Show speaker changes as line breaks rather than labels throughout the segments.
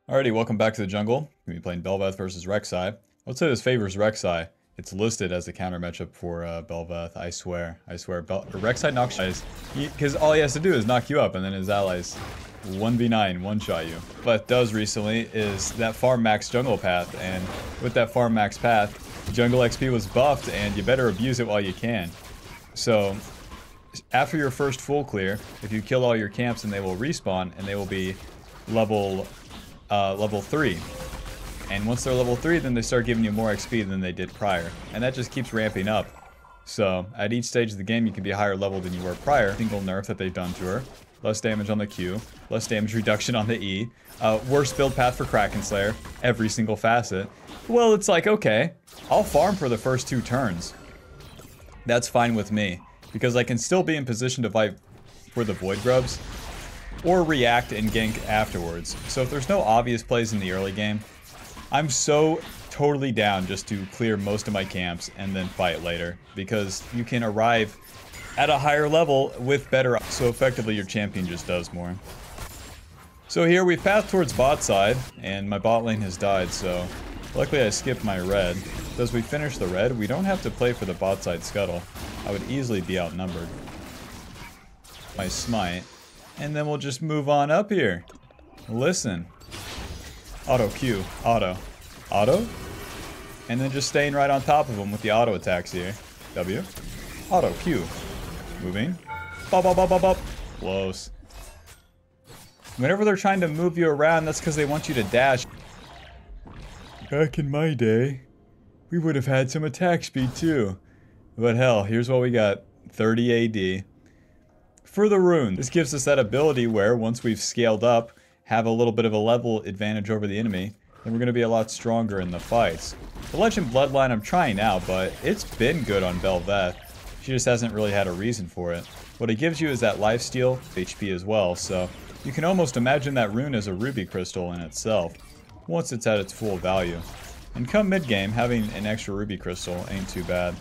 Alrighty, welcome back to the jungle. We're going to be playing Bel'Veth versus Rek'Sai. Let's say this favors Rek'Sai. It's listed as a counter matchup for Bel'Veth, I swear. Rek'Sai knocks you, because all he has to do is knock you up, and then his allies 1v9, one-shot you. What does recently is that farm max jungle path, and with that farm max path, jungle XP was buffed, and you better abuse it while you can. So, after your first full clear, if you kill all your camps, and they will respawn, and they will be level 3. And once they're level 3, then they start giving you more XP than they did prior. And that just keeps ramping up. So, at each stage of the game, you can be a higher level than you were prior. Single nerf that they've done to her. Less damage on the Q. Less damage reduction on the E. Worse build path for Kraken Slayer. Every single facet. Well, it's like, okay, I'll farm for the first 2 turns. That's fine with me. Because I can still be in position to fight for the Void Grubs. Or react and gank afterwards. So if there's no obvious plays in the early game, I'm so totally down just to clear most of my camps and then fight later. Because you can arrive at a higher level with better, so effectively your champion just does more. So here we path towards bot side, and my bot lane has died, so luckily I skipped my red. So as we finish the red, we don't have to play for the bot side scuttle. I would easily be outnumbered. My smite. And then we'll just move on up here. Listen. Auto Q. Auto. Auto. And then just staying right on top of them with the auto attacks here. W. Auto Q. Moving. Bop, bop, bop, bop, bop. Close. Whenever they're trying to move you around, that's because they want you to dash. Back in my day, we would have had some attack speed too. But hell, here's what we got. 30 AD. For the rune, this gives us that ability where, once we've scaled up, have a little bit of a level advantage over the enemy, then we're going to be a lot stronger in the fights. The Legend Bloodline I'm trying out, but it's been good on Bel'Veth. She just hasn't really had a reason for it. What it gives you is that lifesteal, HP as well, so you can almost imagine that rune as a ruby crystal in itself, once it's at its full value. And come mid-game, having an extra ruby crystal ain't too bad.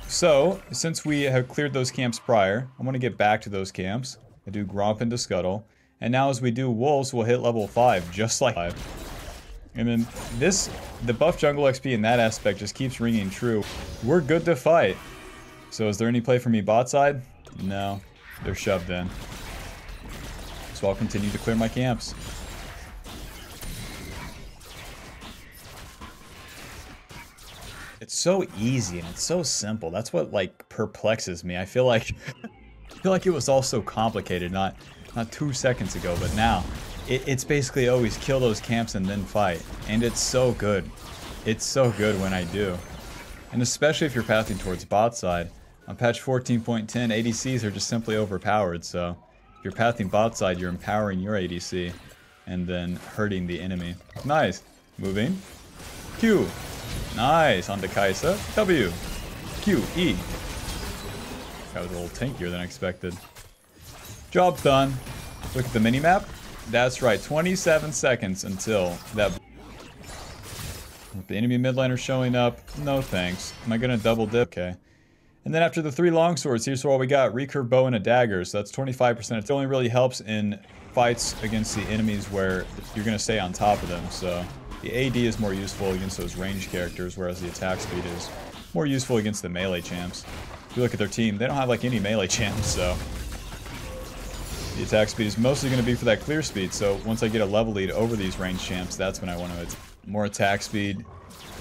So, since we have cleared those camps prior, I want to get back to those camps. I do Gromp into Scuttle. And now as we do Wolves, we'll hit level 5, just like 5. And then the buff jungle XP in that aspect just keeps ringing true. We're good to fight. So is there any play for me bot side? No. They're shoved in. So I'll continue to clear my camps. It's so easy and it's so simple. That's what like perplexes me. I feel like it was all so complicated not 2 seconds ago, but now it's basically always kill those camps and then fight. And it's so good. It's so good when I do. And especially if you're pathing towards bot side. On patch 14.10, ADCs are just simply overpowered, so if you're pathing bot side, you're empowering your ADC and then hurting the enemy. Nice. Moving. Q. Nice, onto Kai'Sa. W. Q. E. That was a little tankier than expected. Job done. Look at the minimap. That's right, 27 seconds until that... With the enemy mid laner showing up, no thanks. Am I gonna double dip? Okay. And then after the 3 longswords, here's what we got. Recurve bow and a dagger, so that's 25%. It only really helps in fights against the enemies where you're gonna stay on top of them, so... The AD is more useful against those ranged characters, whereas the attack speed is more useful against the melee champs. If you look at their team, they don't have like any melee champs, so... The attack speed is mostly going to be for that clear speed, so once I get a level lead over these ranged champs, that's when I want to... More attack speed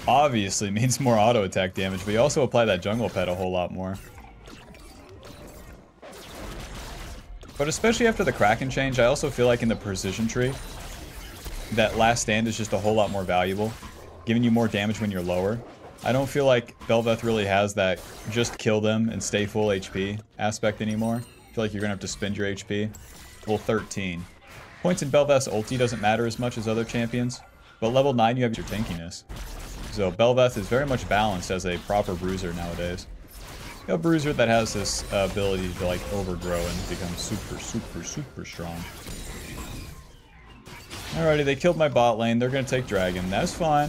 obviously means more auto attack damage, but you also apply that jungle pet a whole lot more. But especially after the Kraken change, I also feel like in the precision tree, that last stand is just a whole lot more valuable, giving you more damage when you're lower. I don't feel like Bel'Veth really has that just kill them and stay full HP aspect anymore. I feel like you're going to have to spend your HP. Level 13. Points in Bel'Veth's ulti doesn't matter as much as other champions, but level 9 you have your tankiness. So Bel'Veth is very much balanced as a proper bruiser nowadays. A bruiser that has this ability to like overgrow and become super strong. Alrighty, they killed my bot lane. They're gonna take dragon. That's fine.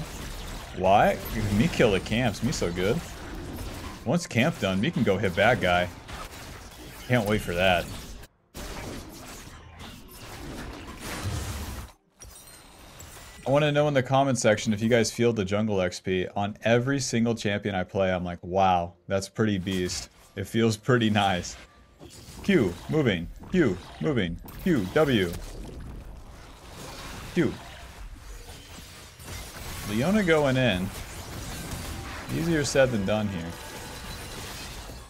Why? Me kill the camps. Me so good. Once camp done, me can go hit bad guy. Can't wait for that. I want to know in the comment section if you guys feel the jungle XP. On every single champion I play, I'm like, wow, that's pretty beast. It feels pretty nice. Q, moving. Q, moving. Q, W. Q. Leona going in. Easier said than done here.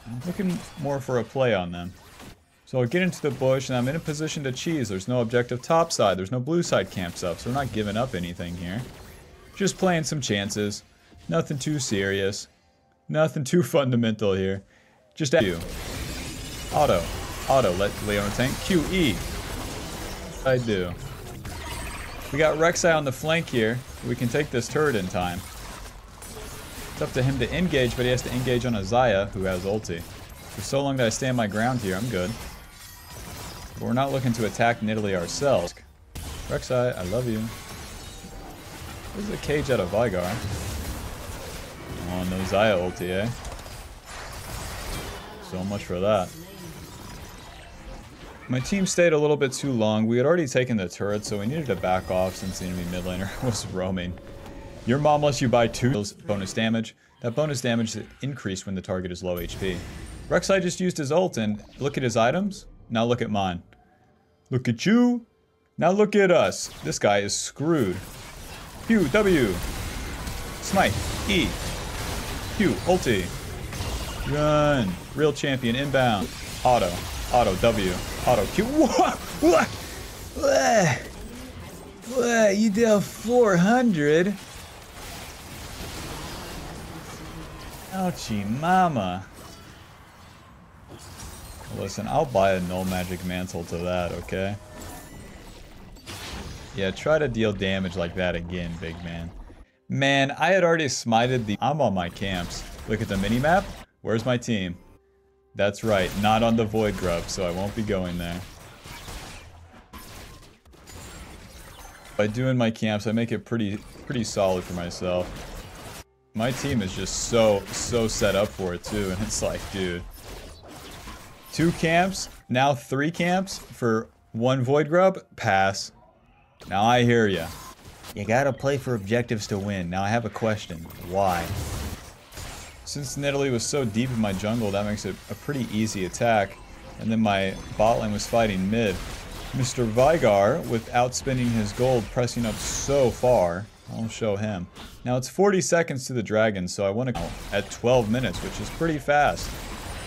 I'm looking more for a play on them. So I'll get into the bush, and I'm in a position to cheese. There's no objective top side. There's no blue side camps up, so we're not giving up anything here. Just playing some chances. Nothing too serious. Nothing too fundamental here. Just Q. Auto. Auto. Let Leona tank. QE. I do. We got Rek'Sai on the flank here. We can take this turret in time. It's up to him to engage, but he has to engage on a Xayah, who has ulti. For so long that I stand my ground here, I'm good. But we're not looking to attack Nidalee ourselves. Rek'Sai, I love you. There's a cage out of Veigar. Oh, no Xayah ulti, eh? So much for that. My team stayed a little bit too long. We had already taken the turret, so we needed to back off since the enemy mid laner was roaming. Your mom lets you buy 2 bonus damage. That bonus damage is increased when the target is low HP. Rek'Sai just used his ult, and look at his items. Now look at mine. Look at you. Now look at us. This guy is screwed. Q, W. Smite. E. Q, ulti. Run. Real champion inbound. Auto. Auto, W. Auto, Q. What? What? What? You dealt 400? Ouchie mama. Listen, I'll buy a null magic mantle to that, okay? Yeah, try to deal damage like that again, big man. Man, I had already smited the... I'm on my camps. Look at the minimap. Where's my team? That's right, not on the Void Grub, so I won't be going there. By doing my camps, I make it pretty solid for myself. My team is just so set up for it too, and it's like, dude. 2 camps, now 3 camps for 1 Void Grub? Pass. Now I hear ya. You gotta play for objectives to win. Now I have a question. Why? Since Nidalee was so deep in my jungle, that makes it a pretty easy attack. And then my bot lane was fighting mid. Mr. Veigar, without spending his gold, pressing up so far. I'll show him. Now it's 40 seconds to the dragon, so I want to go at 12 minutes, which is pretty fast.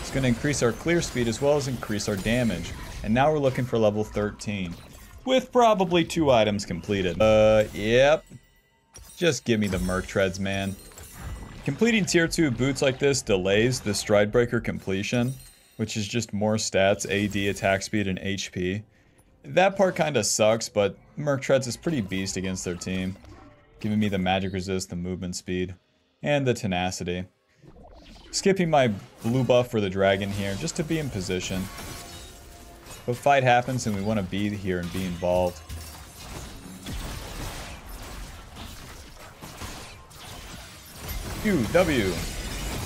It's going to increase our clear speed as well as increase our damage. And now we're looking for level 13. With probably 2 items completed. Yep. Just give me the Merc Treads, man. Completing tier 2 boots like this delays the Stridebreaker completion, which is just more stats, AD, attack speed, and HP. That part kinda sucks, but Merc Treads is pretty beast against their team. Giving me the magic resist, the movement speed, and the tenacity. Skipping my blue buff for the dragon here, just to be in position. But fight happens and we want to be here and be involved. Q, W,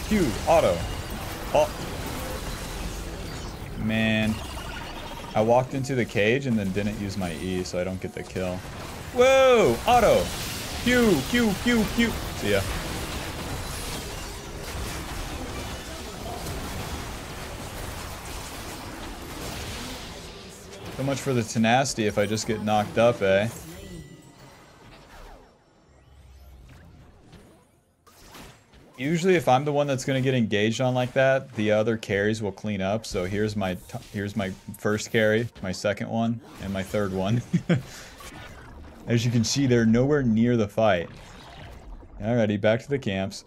Q, auto. Oh. Man. I walked into the cage and then didn't use my E, so I don't get the kill. Whoa! Auto! Q, Q, Q, Q. See ya. So much for the tenacity if I just get knocked up, eh? Usually if I'm the one that's going to get engaged on like that, the other carries will clean up. So here's my first carry, my second one, and my third one. As you can see, they're nowhere near the fight. Alrighty, back to the camps.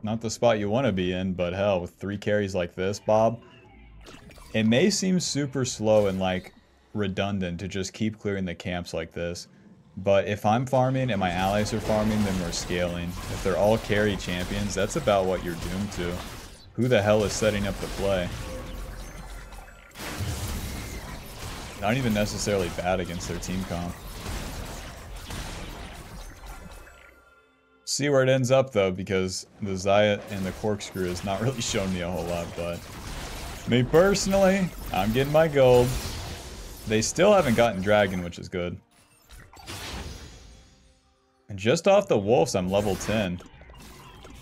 Not the spot you want to be in, but hell, with 3 carries like this, Bob. It may seem super slow and like redundant to just keep clearing the camps like this. But if I'm farming and my allies are farming, then we're scaling. If they're all carry champions, that's about what you're doomed to. Who the hell is setting up the play? Not even necessarily bad against their team comp. See where it ends up though, because the Xayah and the Corkscrew has not really shown me a whole lot, but... Me personally, I'm getting my gold. They still haven't gotten Dragon, which is good. And just off the wolves, I'm level 10.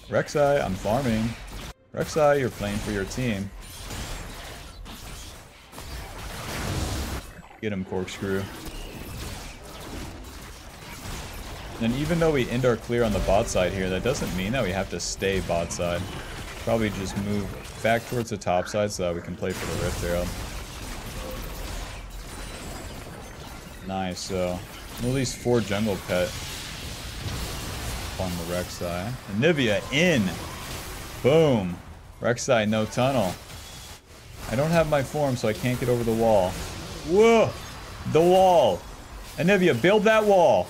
Rek'Sai, I'm farming. Rek'Sai, you're playing for your team. Get him, Corkscrew. And even though we end our clear on the bot side here, that doesn't mean that we have to stay bot side. Probably just move back towards the top side so that we can play for the Rift Herald. Nice, so at least 4 jungle pet on the Rek'Sai. Anivia in! Boom! Rek'Sai, no tunnel. I don't have my form, so I can't get over the wall. Whoa! The wall! Anivia, build that wall!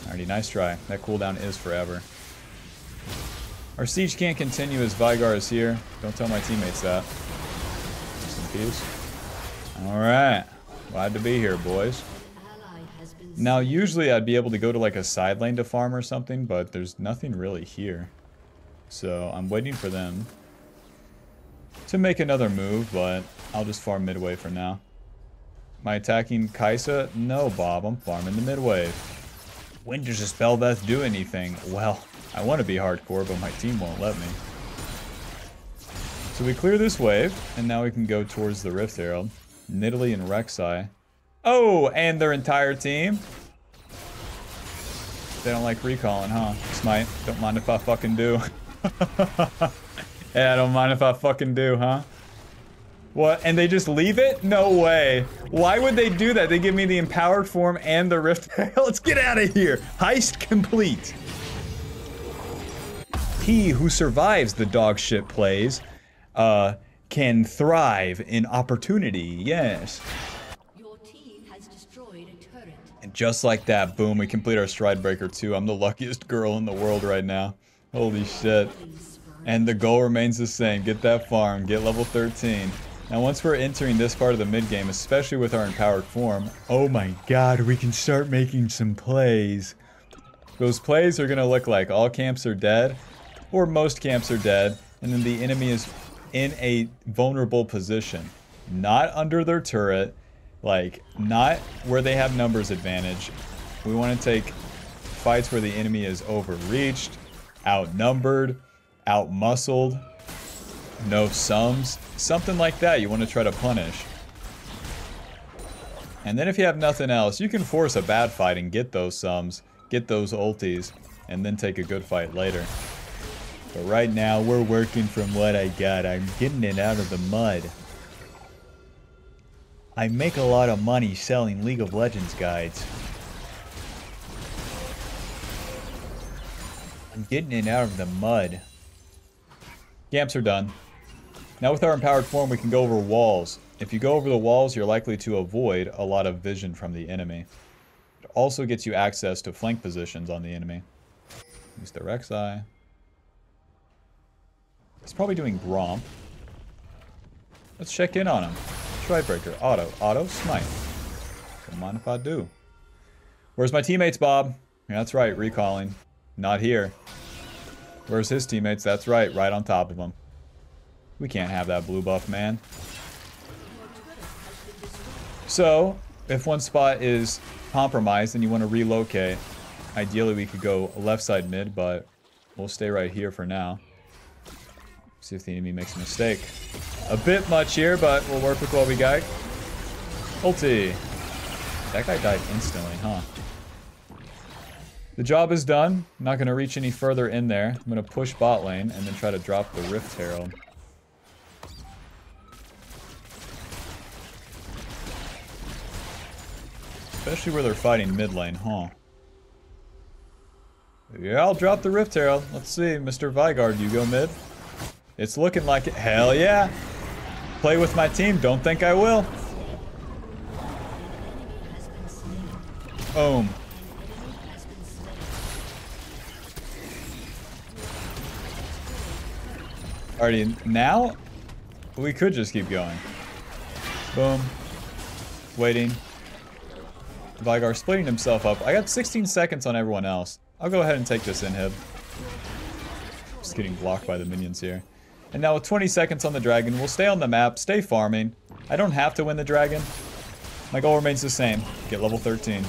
Alrighty, nice try. That cooldown is forever. Our siege can't continue as Veigar is here. Don't tell my teammates that. Rest in peace. Alright. Glad to be here, boys. Now, usually I'd be able to go to like a side lane to farm or something, but there's nothing really here. So I'm waiting for them to make another move, but I'll just farm midway for now. Am I attacking Kai'Sa? No, Bob. I'm farming the mid wave. When does this Bel'Veth do anything? Well, I want to be hardcore, but my team won't let me. So we clear this wave, and now we can go towards the Rift Herald. Nidalee and Rek'Sai. Oh, and their entire team? They don't like recalling, huh? Smite, don't mind if I fucking do. Yeah, I don't mind if I fucking do, huh? What? And they just leave it? No way. Why would they do that? They give me the empowered form and the Rift Herald. Let's get out of here. Heist complete. He who survives the dog shit plays can thrive in opportunity. Yes.
Your team has destroyed a turret.
And just like that, boom, we complete our Stridebreaker 2. I'm the luckiest girl in the world right now. Holy shit. And the goal remains the same. Get that farm. Get level 13. Now, once we're entering this part of the mid-game, especially with our empowered form, oh my god, we can start making some plays. Those plays are going to look like all camps are dead, or most camps are dead, and then the enemy is in a vulnerable position. Not under their turret, like, not where they have numbers advantage. We want to take fights where the enemy is overreached, outnumbered, outmuscled, no sums, something like that you want to try to punish. And then if you have nothing else, you can force a bad fight and get those sums, get those ultis, and then take a good fight later. But right now, we're working from what I got. I'm getting it out of the mud. I make a lot of money selling League of Legends guides. I'm getting it out of the mud. Camps are done. Now with our empowered form, we can go over walls. If you go over the walls, you're likely to avoid a lot of vision from the enemy. It also gets you access to flank positions on the enemy. Use the Rek'Sai. He's probably Doing Gromp. Let's check in on him. Stridebreaker, auto, smite. Don't mind if I do. Where's my teammates, Bob? Yeah, that's right, recalling. Not here. Where's his teammates? That's right on top of him. We can't have that blue buff, man. So, if one spot is compromised and you want to relocate, ideally we could go left side mid, but we'll stay right here for now. See if the enemy makes a mistake. A bit much here, but we'll work with what we got. Ulti. That guy died instantly, huh? The job is done. I'm not going to reach any further in there. I'm going to push bot lane and then try to drop the Rift Herald. Especially where they're fighting mid lane, huh? Yeah, I'll drop the Rift Herald. Let's see, Mr. Veigar, do you go mid? It's looking like it. Hell yeah! Play with my team, don't think I will. Boom. Alrighty, now we could just keep going. Boom. Waiting. Veigar splitting himself up. I got 16 seconds on everyone else. I'll go ahead and take this inhib. Just getting blocked by the minions here. And now with 20 seconds on the dragon, we'll stay on the map, stay farming. I don't have to win the dragon. My goal remains the same. Get level 13.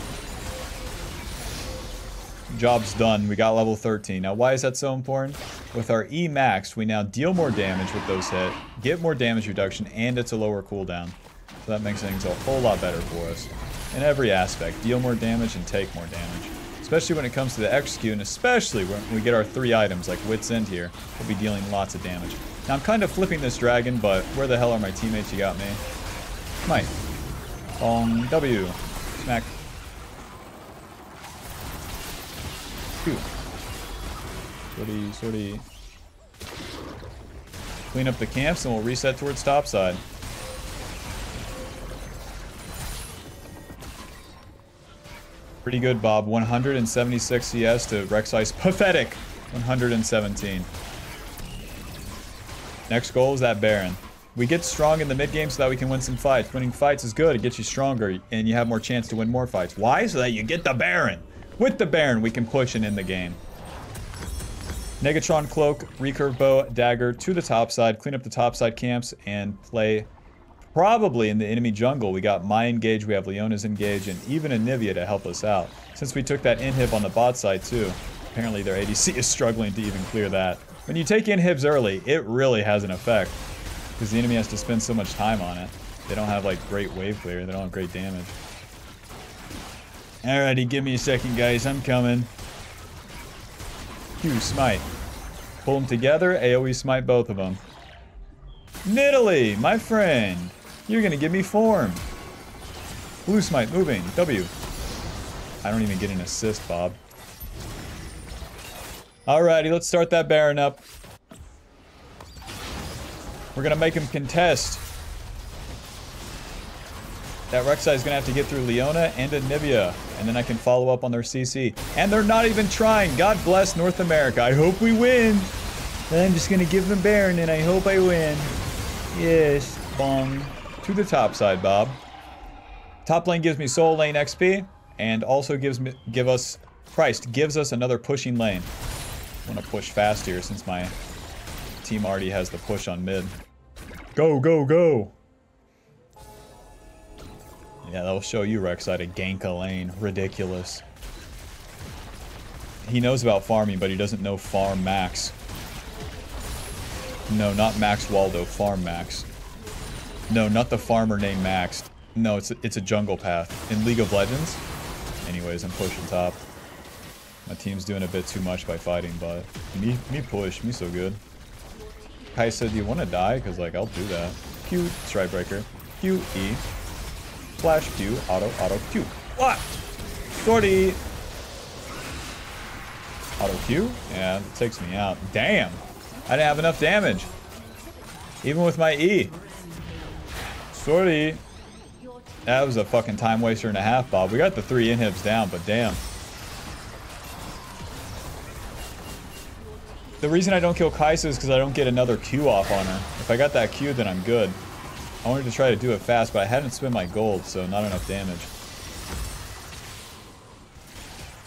job's done. We got level 13. Now, why is that so important? With our E maxed, we now deal more damage with those hit, get more damage reduction, and it's a lower cooldown. So that makes things a whole lot better for us. In every aspect, deal more damage and take more damage. Especially when it comes to the execute, and especially when we get our 3 items, like Wit's End here, we'll be dealing lots of damage. Now, I'm kind of flipping this dragon, but where the hell are my teammates? You got me. Smite. Bong. W. Smack. Q. Sortie. Clean up the camps, and we'll reset towards topside. Pretty good, Bob. 176 CS to Rek'Sai's pathetic 117. Next goal is that Baron. We get strong in the mid game so that we can win some fights. Winning fights is good. It gets you stronger, and you have more chance to win more fights. Why? So that you get the Baron. With the Baron, we can push and end the game. Negatron Cloak, Recurve Bow, Dagger to the top side. Clean up the top side camps and play probably in the enemy jungle. We got Mai engaged, we have Leona's engaged, and even Anivia to help us out. Since we took that inhib on the bot side too, apparently their ADC is struggling to even clear that. When you take inhibs early, it really has an effect, because the enemy has to spend so much time on it. They don't have like great wave clear, they don't have great damage. Alrighty, give me a second, guys, I'm coming. Q smite. Pull them together, AoE smite both of them. Nidalee, my friend, you're gonna give me form. Blue smite moving, W. I don't even get an assist, Bob. Alrighty, let's start that Baron up. We're gonna make him contest. That Rek'Sai is gonna have to get through Leona and Anivia, and then I can follow up on their CC. And they're not even trying. God bless North America. I hope we win. I'm just gonna give them Baron, and I hope I win. Yes, bong. To the top side, Bob. Top lane gives me Soul Lane XP, and also gives us another pushing lane. I want to push fast here since my team already has the push on mid. Go, go, go! Yeah, that'll show you Rek'Sai to gank a lane. Ridiculous. He knows about farming, but he doesn't know farm max. No, not Max Waldo, farm Max. No, not the farmer named Max. No, it's a jungle path. In League of Legends? Anyways, I'm pushing top. My team's doing a bit too much by fighting, but me push, me so good. Kai said, do you want to die? Because, like, I'll do that. Q, Stride Breaker. Q, E. Flash, Q, auto, Q. What? Sortie! Auto Q? Yeah, it takes me out. Damn! I didn't have enough damage. Even with my E. Sortie. That was a fucking time waster and a half, Bob. We got the 3 inhibs down, but damn. The reason I don't kill Kai'Sa is because I don't get another Q off on her. If I got that Q, then I'm good. I wanted to try to do it fast, but I hadn't spent my gold, so not enough damage.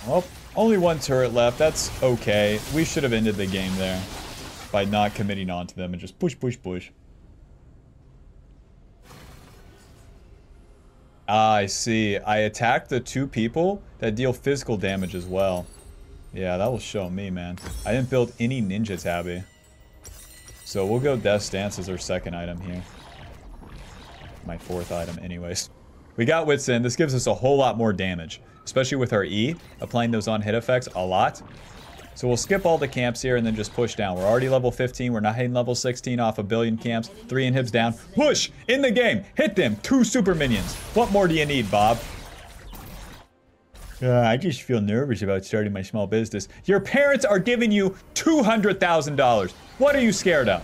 Well, only 1 turret left. That's okay. We should have ended the game there by not committing onto them and just push, push, push. Ah, I see. I attacked the 2 people that deal physical damage as well. Yeah, that will show me, man. I didn't build any ninja tabby. So we'll go Death Stance as our 2nd item here. My 4th item anyways. We got Wit's End. This gives us a whole lot more damage. Especially with our E. Applying those on hit effects a lot. So we'll skip all the camps here and then just push down. We're already level 15. We're not hitting level 16 off a billion camps. 3 inhibs down. Push! In the game! Hit them! 2 super minions. What more do you need, Bob? I just feel nervous about starting my small business. Your parents are giving you $200,000. What are you scared of?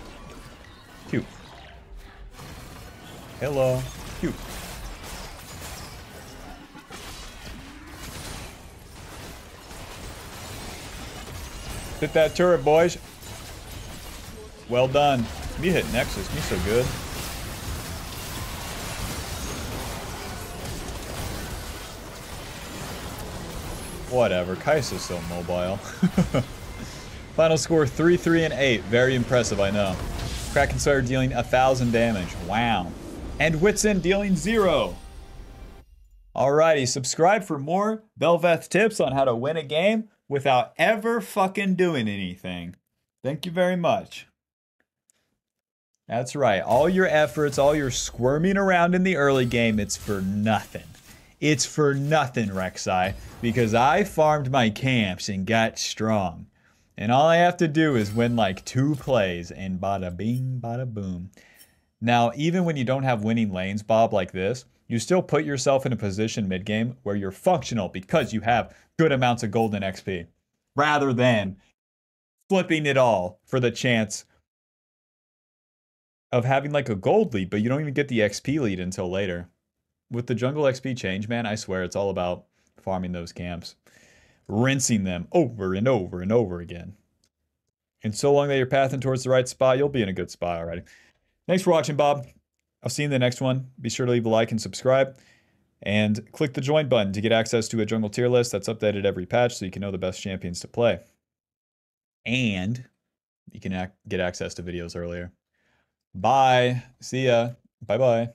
Cute. Hello. Cute. Hit that turret, boys. Well done. Me hit Nexus. Me so good. Whatever. Kai'Sa's so mobile. Final score 3-3 and 8. Very impressive, I know. Kraken Slayer dealing 1,000 damage. Wow. And Wit's End dealing 0. Alrighty, subscribe for more Bel'Veth tips on how to win a game. without ever fucking doing anything. Thank you very much. That's right. All your efforts, all your squirming around in the early game, it's for nothing. It's for nothing, Rek'Sai, because I farmed my camps and got strong. And all I have to do is win like 2 plays and bada bing, bada boom. Now, even when you don't have winning lanes, Bob, like this, you still put yourself in a position mid-game where you're functional because you have good amounts of golden XP, rather than flipping it all for the chance of having like a gold lead, but you don't even get the XP lead until later. With the jungle XP change, man, I swear it's all about farming those camps, rinsing them over and over and over again. And so long that you're pathing towards the right spot, you'll be in a good spot already. Thanks for watching, Bob. I'll see you in the next one. Be sure to leave a like and subscribe. And click the join button to get access to a jungle tier list that's updated every patch so you can know the best champions to play. And you can get access to videos earlier. Bye. See ya. Bye-bye.